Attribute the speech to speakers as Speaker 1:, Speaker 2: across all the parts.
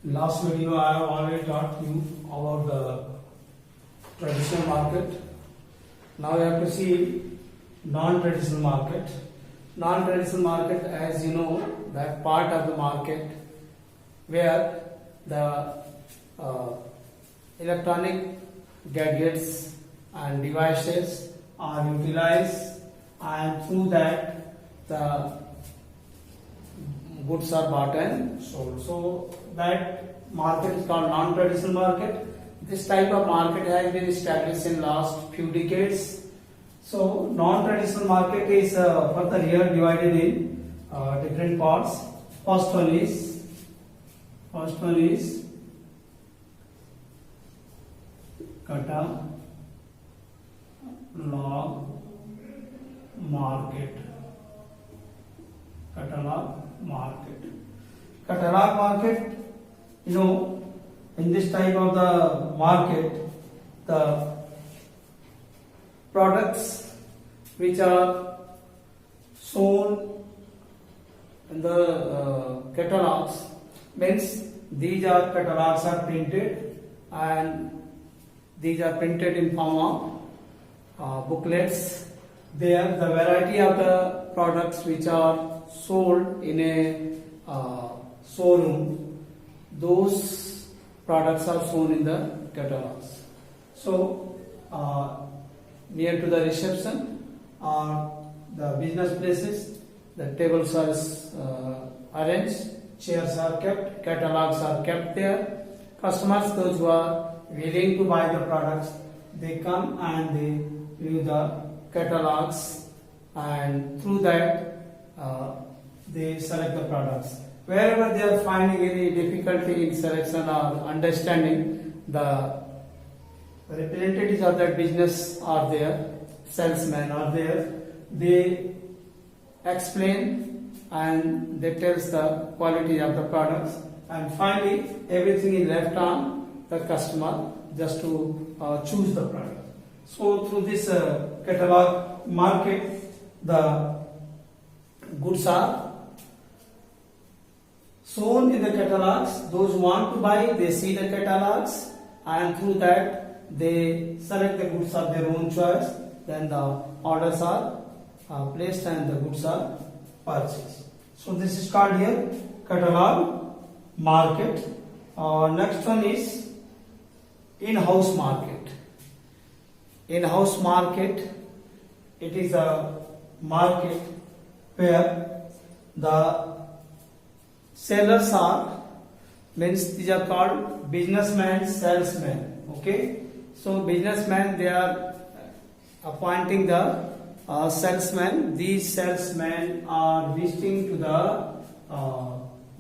Speaker 1: Last video I have already taught you about the traditional market. Now we have to see non-traditional market. Non-traditional market, as you know, that part of the market where the electronic gadgets and devices are utilized, and through that the goods are bought and sold. So that market is called non-traditional market. This type of market has been established in last few decades. So non-traditional market is further here divided in different parts. First one is catalog market. Catalog market, you know, in this type of the market, the products which are sold in the catalogs, means these are catalogs are printed, and these are printed in form of booklets. There the variety of the products which are sold in a showroom, those products are shown in the catalogs. So near to the reception or the business places, the tables are arranged, chairs are kept, catalogs are kept there. Customers, those who are willing to buy the products, they come and they view the catalogs, and through that they select the products. Wherever they are finding any difficulty in selection or understanding, the representatives of that business are there, salesmen are there, they explain and they tell the quality of the products, and finally everything is left on the customer just to choose the product. So through this catalog market, the goods are shown in the catalogs. Those who want to buy, they see the catalogs, and through that they select the goods of their own choice. Then the orders are placed and the goods are purchased. So this is called here catalog market. Next one is in-house market. In-house market, it is a market where the sellers are, means these are called businessmen, salesmen. Okay, so businessmen, they are appointing the salesmen. These salesmen are visiting to the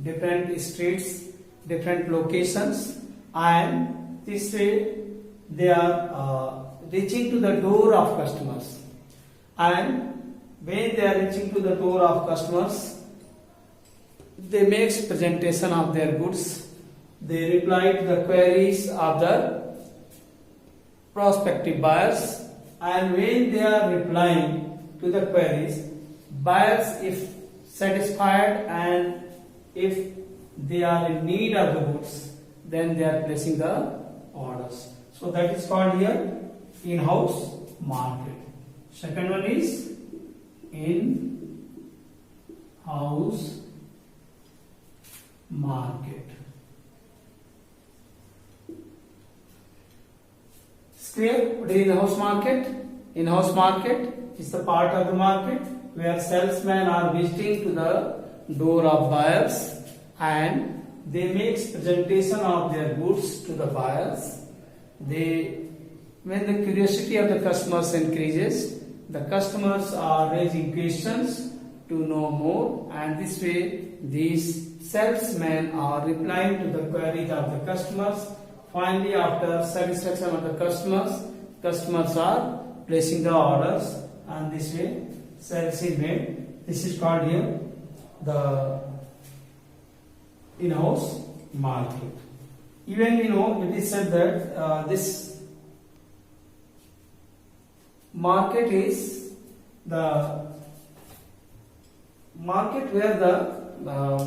Speaker 1: different streets, different locations, and this way they are reaching to the door of customers. And when they are reaching to the door of customers, they make presentation of their goods. They reply to the queries of the prospective buyers, and when they are replying to the queries, buyers, if satisfied and if they are in need of the goods, then they are placing the orders. So that is called here in-house market. Second one is in-house market. It's clear what is in-house market? In-house market is the part of the market where salesmen are visiting to the door of buyers, and they make presentation of their goods to the buyers. When the curiosity of the customers increases, the customers are raising questions to know more, and this way these salesmen are replying to the queries of the customers. Finally, after satisfaction of the customers are placing the orders, and this way sales is made. This is called here the in-house market. Even it is said that this market is the market where the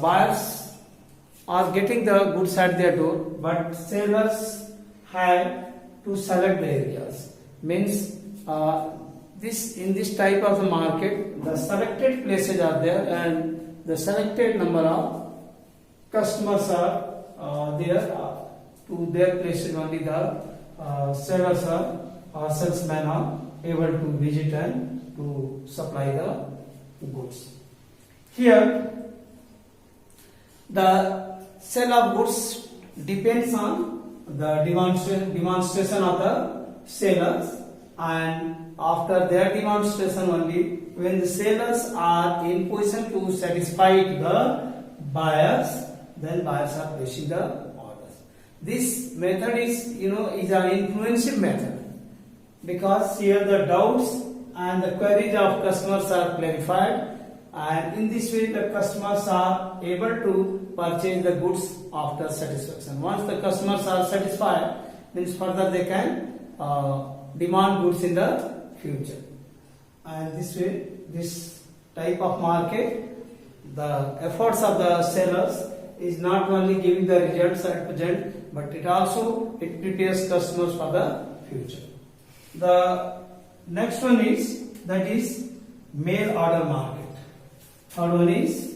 Speaker 1: buyers are getting the goods at their door, but sellers have to select the areas. Means this in this type of the market, the selected places are there, and the selected number of customers are there. To their places only the sellers or salesmen are able to visit and to supply the goods. Here, the sale of goods depends on the demonstration of the sellers, and after their demonstration only, when the sellers are in position to satisfy the buyers, then buyers are placing the orders. This method is is an influential method, because here the doubts and the queries of customers are clarified, and in this way the customers are able to purchase the goods after satisfaction. Once the customers are satisfied, means further they can demand goods in the future. And this way, this type of market, the efforts of the sellers is not only giving the results at present, but it prepares customers for the future. The next one is mail order market. Third one is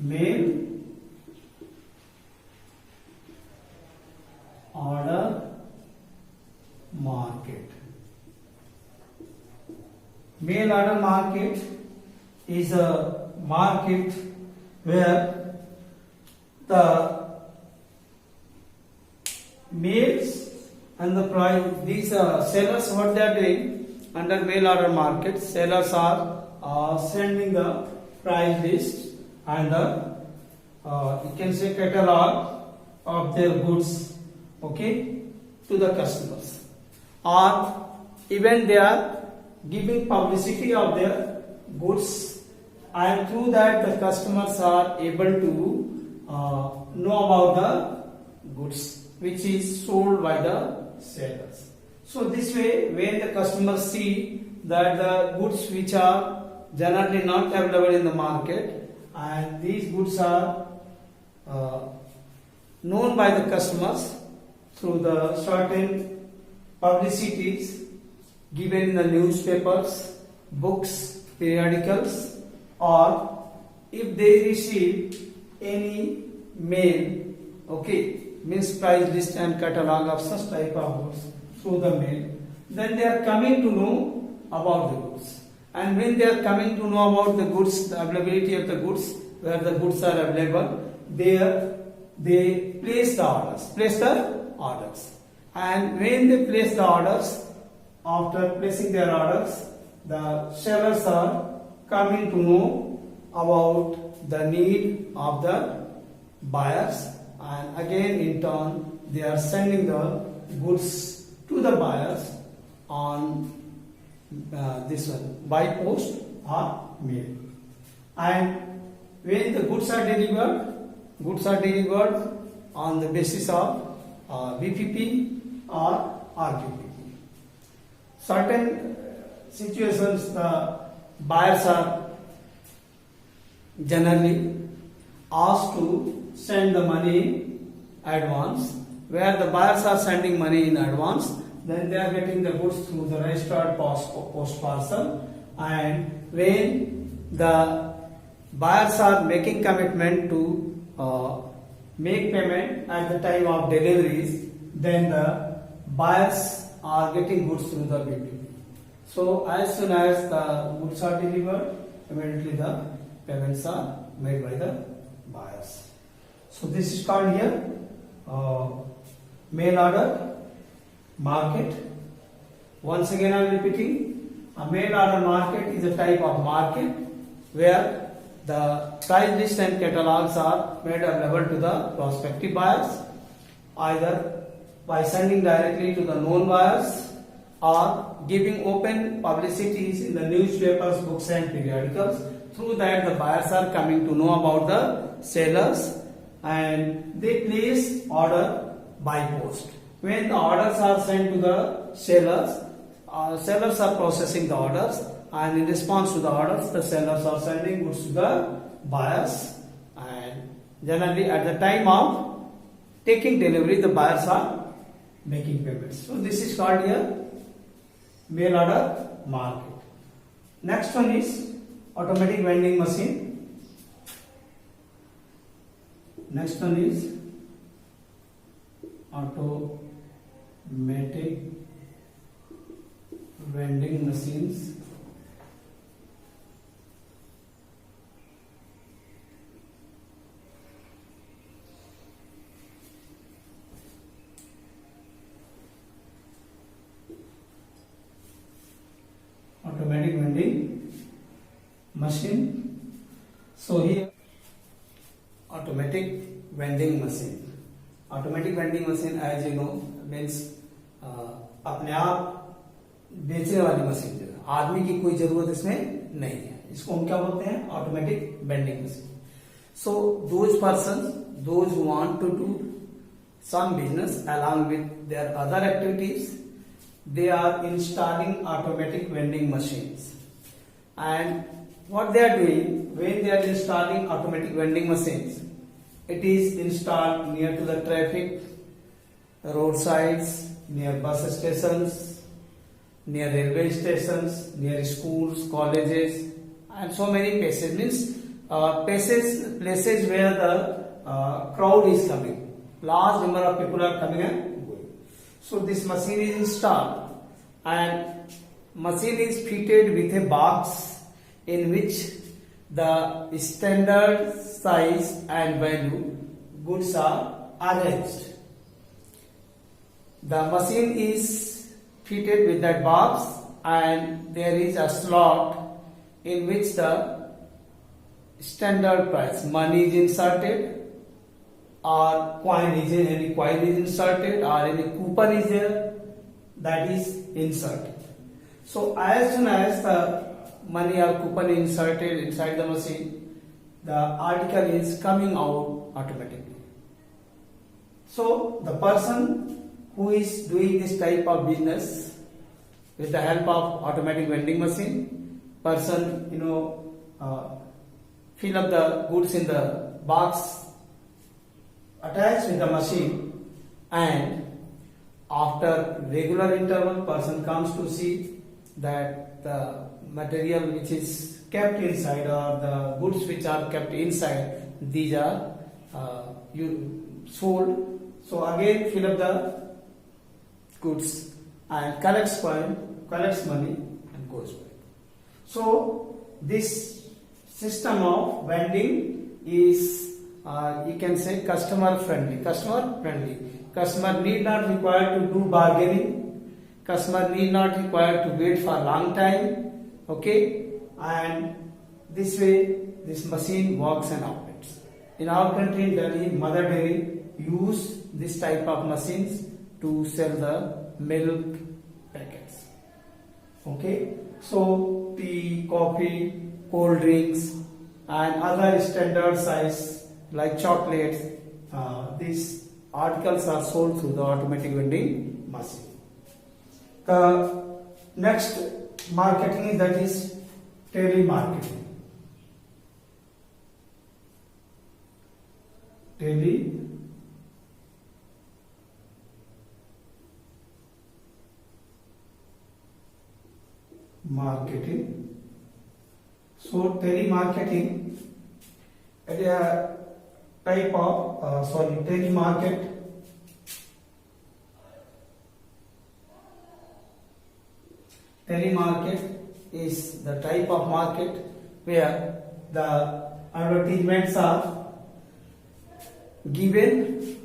Speaker 1: mail order market. Mail order market is a market where the mails and the price, these sellers, what they are doing under mail order market, sellers are sending the price list and the you can say catalog of their goods, okay, to the customers, or even they are giving publicity of their goods, and through that the customers are able to know about the goods which is sold by the sellers. So this way, when the customers see that the goods which are generally not available in the market, and these goods are known by the customers through the certain publicities given in the newspapers, books, periodicals, or if they receive any mail, okay, means price list and catalog of such type of goods through the mail, then they are coming to know about the goods. And when they are coming to know about the goods, the availability of the goods, where the goods are available, they place the orders. And when they place the orders, after placing their orders, the sellers are coming to know about the need of the buyers, and again in turn they are sending the goods to the buyers on this one by post or mail. And when the goods are delivered on the basis of BPP or RQP. Certain situations the buyers are generally asked to send the money advance. Where the buyers are sending money in advance, then they are getting the goods through the registered post parcel, and when the buyers are making commitment to make payment at the time of deliveries, then the buyers are getting goods through the BPP. So as soon as the goods are delivered, immediately the payments are made by the buyers. So this is called here mail order market. Once again I am repeating, a mail order market is a type of market where the price list and catalogs are made available to the prospective buyers, either by sending directly to the known buyers or giving open publicities in the newspapers, books and periodicals. Through that the buyers are coming to know about the sellers, and they place order by post. When the orders are sent to the sellers, sellers are processing the orders, and in response to the orders the sellers are sending goods to the buyers, and Generally, at the time of taking delivery, the buyers are making payments. So this is called here mail order market. Next one is automatic vending machine. Next one is automatic vending machines. Automatic vending machine. So here automatic vending machine. Automatic vending machine, as you know, means अपने आप बेचने वाली machine जो है, आदमी की कोई जरूरत इसमें नहीं है. इसको हम क्या बोलते हैं? Automatic vending machine. So those person those who want to do some business along with their other activities, they are installing automatic vending machines. And what they are doing when they are installing automatic vending machines, it is installed near to the traffic, roadsides, near bus stations, near railway stations, near schools, colleges, and so many places. Means places where the crowd is coming. Large number of people are coming and going. So this machine is installed, and machine is fitted with a box in which the standard size and value goods are arranged. The machine is fitted with that box, and there is a slot in which the standard price money is inserted, or any coin is inserted, or any coupon is there, that is inserted. So as soon as the money or coupon is inserted inside the machine, the article is coming out automatically. So the person who is doing this type of business with the help of automatic vending machine, person fill up the goods in the box attached with the machine, and after regular interval person comes to see that the material which is kept inside, or the goods which are kept inside, these are sold. So again fill up the goods and collects money and goes back. So this system of vending is you can say customer friendly. Customer need not require to do bargaining. Customer need not require to wait for a long time. Okay, and this way this machine works and operates. In our country, in Delhi, Mother Dairy use this type of machines to sell the milk packets. Okay, so tea, coffee, cold drinks, and other standard size like chocolates, these articles are sold through the automatic vending machine. The next marketing is, that is telemarketing. Telemarketing. So telemarketing is a type of telemarket. Telemarket is the type of market where the advertisements are given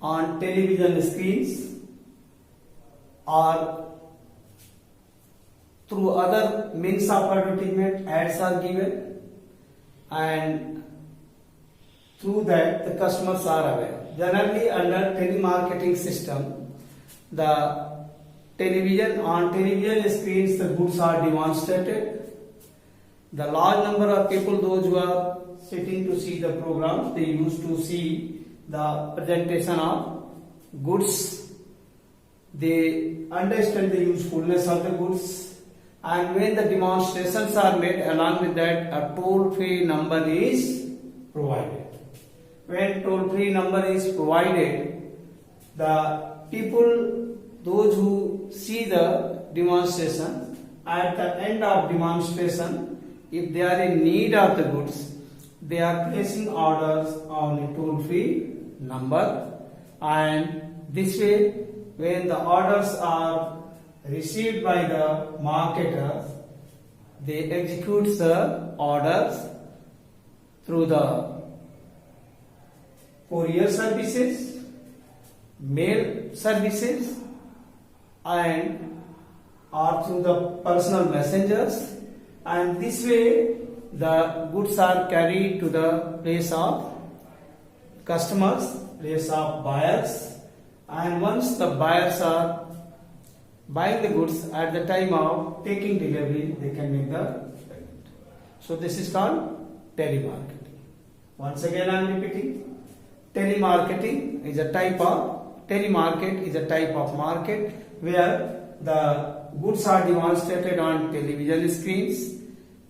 Speaker 1: on television screens, or through other means of advertisement, ads are given, and through that the customers are aware. Generally under telemarketing system, the television screens, the goods are demonstrated. The large number of people, those who are sitting to see the programs, they used to see the presentation of goods. They understand the usefulness of the goods, and when the demonstrations are made, along with that a toll-free number is provided. when toll-free number is provided, the people, those who see the demonstration, at the end of demonstration, if they are in need of the goods, they are placing orders on a toll-free number, and this way, when the orders are received by the marketers, they execute the orders through the courier services, mail services, and or through the personal messengers, and this way the goods are carried to the place of customers, place of buyers, and once the buyers are buying the goods, at the time of taking delivery, they can make the payment. So this is called telemarketing. Once again I am repeating, telemarketing is a type of, telemarket is a type of market where the goods are demonstrated on television screens.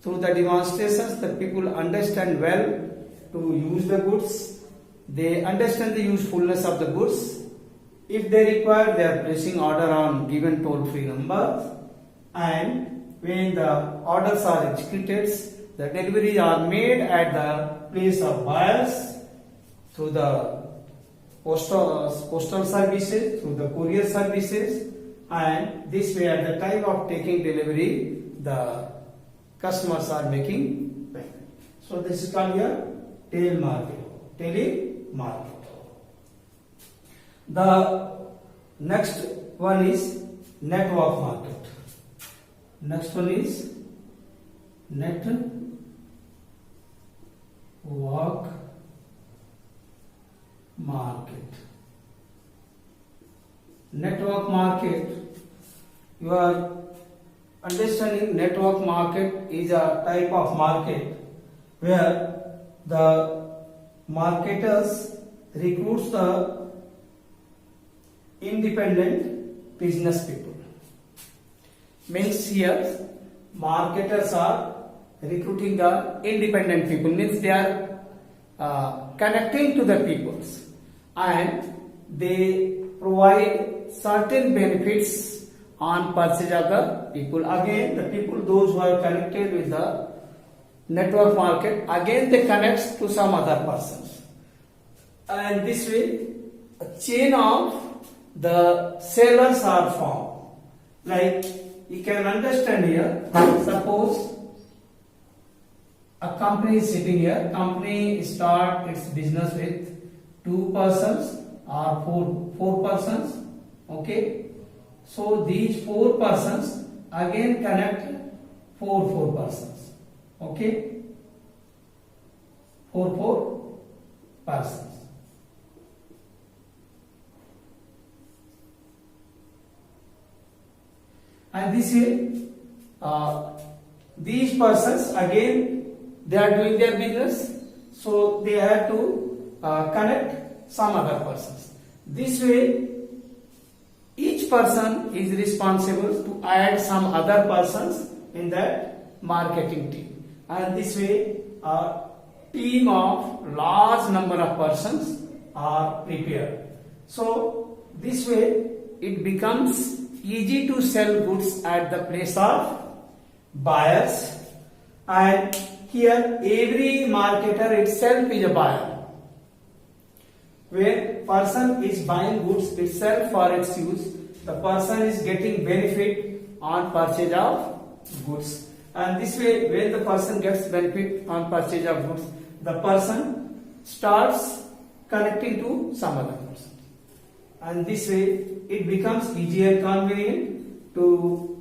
Speaker 1: Through the demonstrations, the people understand well to use the goods. They understand the usefulness of the goods. If they require, they are placing order on given toll-free number, and when the orders are executed, the deliveries are made at the place of buyers through the postal services, through the courier services, and this way at the time of taking delivery, the customers are making payment. So this is called here telemarketing. The next one is network market. Next one is network market. Network market, you are understanding, network market is a type of market where the marketers recruits the independent business people. Means here marketers are recruiting the independent people, means they are connecting to the peoples, and they provide certain benefits on purchase of the people. Again, the people, those who are connected with the network market, again they connect to some other persons, and this way a chain of the sellers are formed. Like you can understand here, suppose a company is sitting here, company start its business with 2 persons or 4 persons, okay. So these 4 persons again connect 4 persons, okay, 4 persons. And this way, these persons again they are doing their business, so they have to connect some other persons. This way, each person is responsible to add some other persons in that marketing team, and this way a team of large number of persons are prepared. So this way it becomes easy to sell goods at the place of buyers, and here every marketer itself is a buyer. When person is buying goods itself for its use, the person is getting benefit on purchase of goods, and this way when the person gets benefit on purchase of goods, the person starts connecting to some other person, and this way it becomes easier, convenient to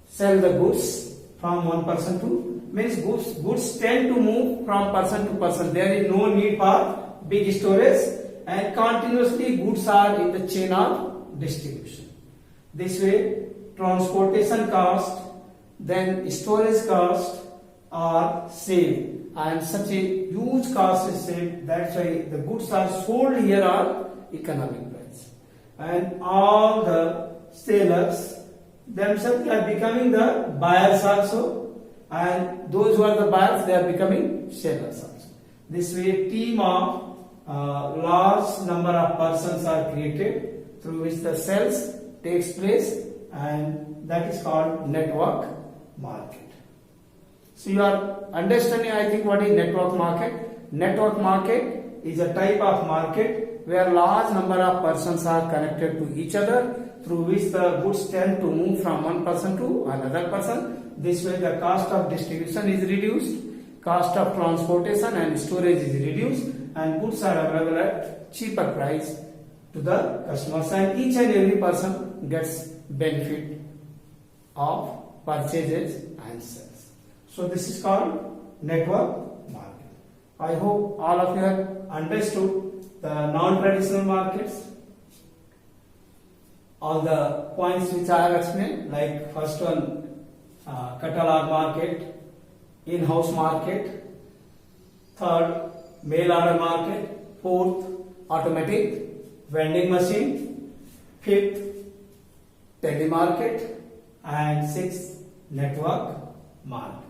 Speaker 1: sell the goods from one person to, means goods tend to move from person to person. There is no need for big storage, and continuously goods are in the chain of distribution. This way transportation cost, then storage cost are saved, and such a huge cost is saved. That's why the goods are sold here on economic price, and all the sellers themselves are becoming the buyers also, and those who are the buyers, they are becoming sellers also. This way team of large number of persons are created through which the sales takes place, and that is called network market. So you are understanding, I think, what is network market. Network market is a type of market where large number of persons are connected to each other, through which the goods tend to move from one person to another person. This way the cost of distribution is reduced, cost of transportation and storage is reduced, and goods are available at cheaper price to the customers, and each and every person gets benefit of purchases and sales. So this is called network market. I hope all of you have understood the non-traditional markets, all the points which I have explained, like first one, catalog market, in-house market, third, mail order market, fourth, automatic vending machine, fifth, telemarket, and sixth, network market.